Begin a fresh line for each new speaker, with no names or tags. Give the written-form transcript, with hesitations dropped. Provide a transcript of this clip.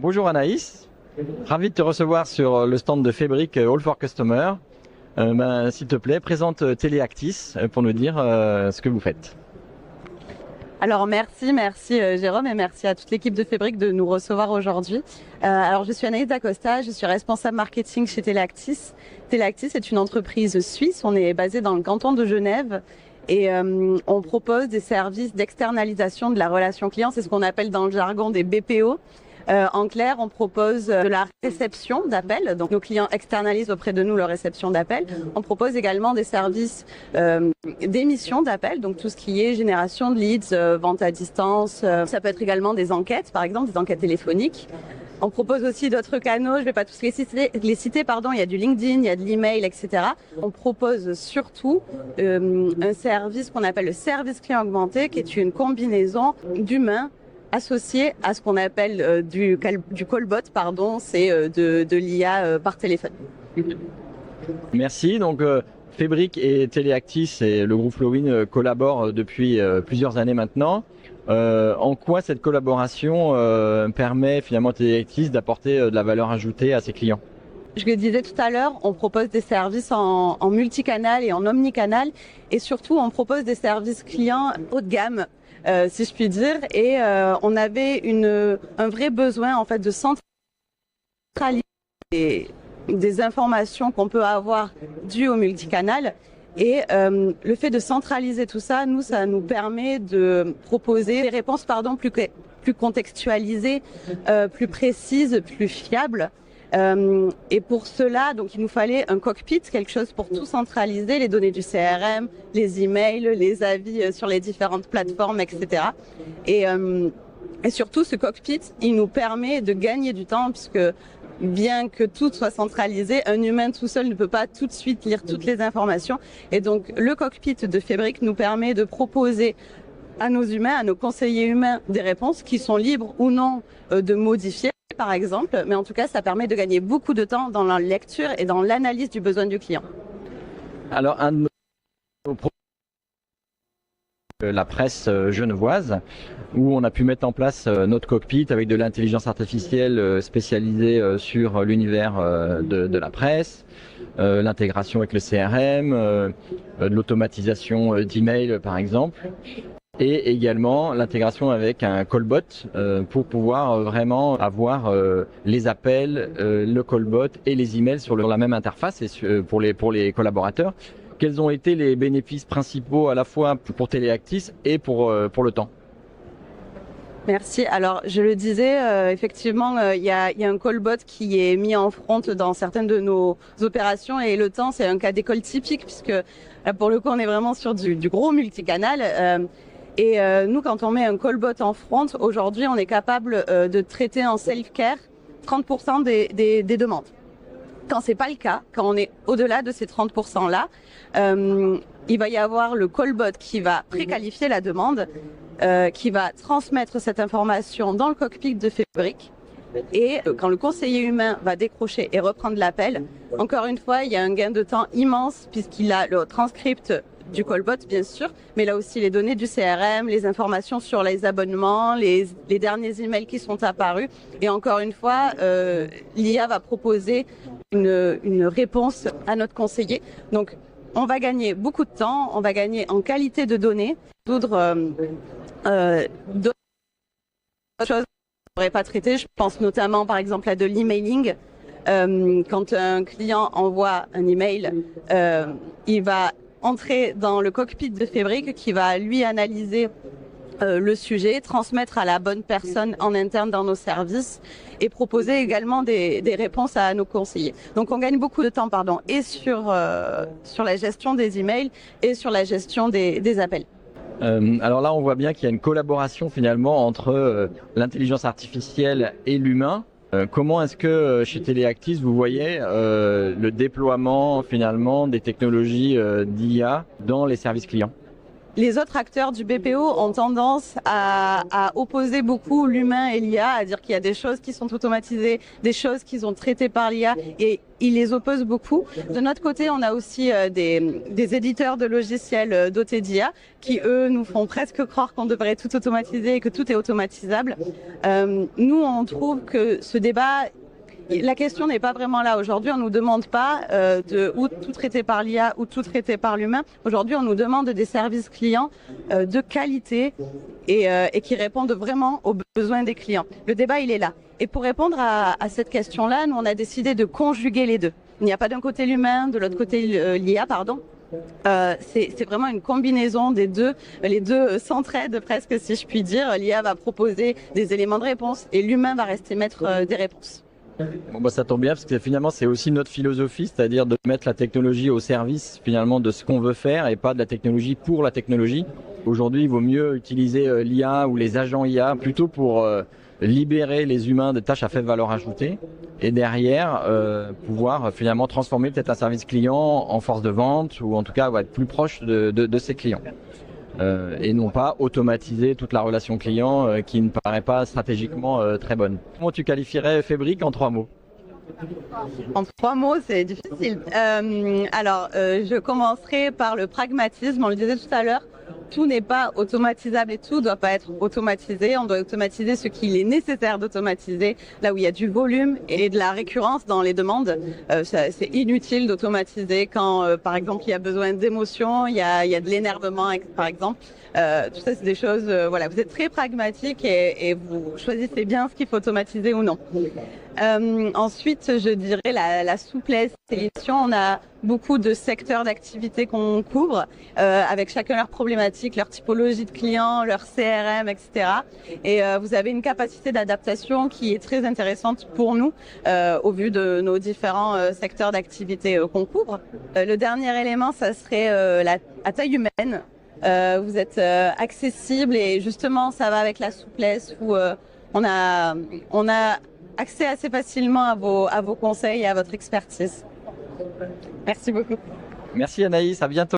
bonjour Anaïs, ravi de te recevoir sur le stand de Fabric All for Customer. S'il te plaît, présente Teleactis pour nous dire ce que vous faites.
Alors merci Jérôme et merci à toute l'équipe de Fabric de nous recevoir aujourd'hui. Alors je suis Anaïs Dacosta, je suis responsable marketing chez Teleactis. Teleactis est une entreprise suisse, on est basé dans le canton de Genève. Et on propose des services d'externalisation de la relation client, c'est ce qu'on appelle dans le jargon des BPO. En clair, on propose de la réception d'appels, donc nos clients externalisent auprès de nous leur réception d'appels. On propose également des services d'émission d'appels, donc tout ce qui est génération de leads, vente à distance. Ça peut être également des enquêtes, par exemple des enquêtes téléphoniques. On propose aussi d'autres canaux, je ne vais pas tous les citer, il y a du LinkedIn, il y a de l'email, etc. On propose surtout un service qu'on appelle le service client augmenté, qui est une combinaison d'humains associé à ce qu'on appelle du callbot, c'est de l'IA par téléphone.
Merci. Donc Fabric et Teleactis et le groupe Flowin collaborent depuis plusieurs années maintenant. En quoi cette collaboration permet finalement à Teleactis d'apporter de la valeur ajoutée à ses clients?
Je le disais tout à l'heure, on propose des services en multicanal et en omnicanal, et surtout on propose des services clients haut de gamme, si je puis dire, et on avait un vrai besoin en fait de centraliser des informations qu'on peut avoir dues au multicanal. Et le fait de centraliser tout ça, ça nous permet de proposer des réponses plus contextualisées, plus précises, plus fiables. Et pour cela, donc il nous fallait un cockpit, quelque chose pour tout centraliser, les données du CRM, les emails, les avis sur les différentes plateformes, etc. Et surtout, ce cockpit, il nous permet de gagner du temps, puisque bien que tout soit centralisé, un humain tout seul ne peut pas tout de suite lire toutes les informations. Et donc, le cockpit de Fabric nous permet de proposer à nos humains, à nos conseillers humains, des réponses qui sont libres ou non de modifier, par exemple. Mais en tout cas, ça permet de gagner beaucoup de temps dans la lecture et dans l'analyse du besoin du client.
Alors, un de nos la presse genevoise, où on a pu mettre en place notre cockpit avec de l'intelligence artificielle spécialisée sur l'univers de la presse, l'intégration avec le CRM, de l'automatisation d'email par exemple, et également l'intégration avec un callbot pour pouvoir vraiment avoir les appels, le callbot et les emails sur la même interface et pour les collaborateurs. Quels ont été les bénéfices principaux à la fois pour Teleactis et pour le temps?
Merci. Alors, je le disais, effectivement, il y a un callbot qui est mis en front dans certaines de nos opérations, et le temps, c'est un cas d'école typique, puisque là, pour le coup, on est vraiment sur du gros multicanal. Et nous, quand on met un callbot en front, aujourd'hui, on est capable de traiter en self-care 30% des demandes. Quand c'est pas le cas, quand on est au-delà de ces 30%-là, il va y avoir le callbot qui va préqualifier la demande, qui va transmettre cette information dans le cockpit de Fabric. Et quand le conseiller humain va décrocher et reprendre l'appel, encore une fois, il y a un gain de temps immense puisqu'il a le transcript du callbot, bien sûr, mais là aussi les données du CRM, les informations sur les abonnements, les derniers emails qui sont apparus. Et encore une fois, l'IA va proposer une réponse à notre conseiller. Donc, on va gagner beaucoup de temps, on va gagner en qualité de données, d'autres choses qu'on n'aurait pas traitées. Je pense notamment, par exemple, à de l'emailing. Quand un client envoie un email, il va entrer dans le cockpit de Fabric qui va lui analyser le sujet, transmettre à la bonne personne en interne dans nos services et proposer également des réponses à nos conseillers. Donc on gagne beaucoup de temps, et sur la gestion des emails et sur la gestion des appels.
Alors là, on voit bien qu'il y a une collaboration finalement entre l'intelligence artificielle et l'humain. Comment est-ce que chez Teleactis, vous voyez le déploiement finalement des technologies d'IA dans les services clients?
Les autres acteurs du BPO ont tendance à opposer beaucoup l'humain et l'IA, à dire qu'il y a des choses qui sont automatisées, des choses qui sont traitées par l'IA, et ils les opposent beaucoup. De notre côté, on a aussi des éditeurs de logiciels dotés d'IA qui, eux, nous font presque croire qu'on devrait tout automatiser et que tout est automatisable. Nous, on trouve que ce débat... La question n'est pas vraiment là. Aujourd'hui, on nous demande pas ou tout traité par l'IA ou tout traité par l'humain. Aujourd'hui, on nous demande des services clients de qualité et qui répondent vraiment aux besoins des clients. Le débat, il est là. Et pour répondre à cette question-là, nous, on a décidé de conjuguer les deux. Il n'y a pas d'un côté l'humain, de l'autre côté l'IA, pardon. C'est vraiment une combinaison des deux. Les deux s'entraident presque, si je puis dire. L'IA va proposer des éléments de réponse et l'humain va rester maître des réponses.
Bon, bah, ça tombe bien parce que finalement c'est aussi notre philosophie, c'est-à-dire de mettre la technologie au service finalement de ce qu'on veut faire et pas de la technologie pour la technologie. Aujourd'hui, il vaut mieux utiliser l'IA ou les agents IA plutôt pour libérer les humains de tâches à faible valeur ajoutée et derrière pouvoir finalement transformer peut-être un service client en force de vente ou en tout cas être plus proche de ses clients. Et non pas automatiser toute la relation client qui ne paraît pas stratégiquement très bonne. Comment tu qualifierais Fabric en 3 mots?
En 3 mots, c'est difficile. Je commencerai par le pragmatisme. On le disait tout à l'heure, tout n'est pas automatisable et tout doit pas être automatisé. On doit automatiser ce qu'il est nécessaire d'automatiser, là où il y a du volume et de la récurrence dans les demandes. C'est inutile d'automatiser quand, par exemple, il y a besoin d'émotion, il y a de l'énervement, par exemple. Tout ça, c'est des choses. Voilà, vous êtes très pragmatique et vous choisissez bien ce qu'il faut automatiser ou non. Ensuite, je dirais la souplesse. On a beaucoup de secteurs d'activité qu'on couvre, avec chacun leur problématique, leur typologie de clients, leur CRM, etc. Et vous avez une capacité d'adaptation qui est très intéressante pour nous, au vu de nos différents secteurs d'activité qu'on couvre. Le dernier élément, ça serait la taille humaine. Vous êtes accessible et justement, ça va avec la souplesse où on a accès assez facilement à vos conseils et à votre expertise. Merci beaucoup.
Merci Anaïs, à bientôt.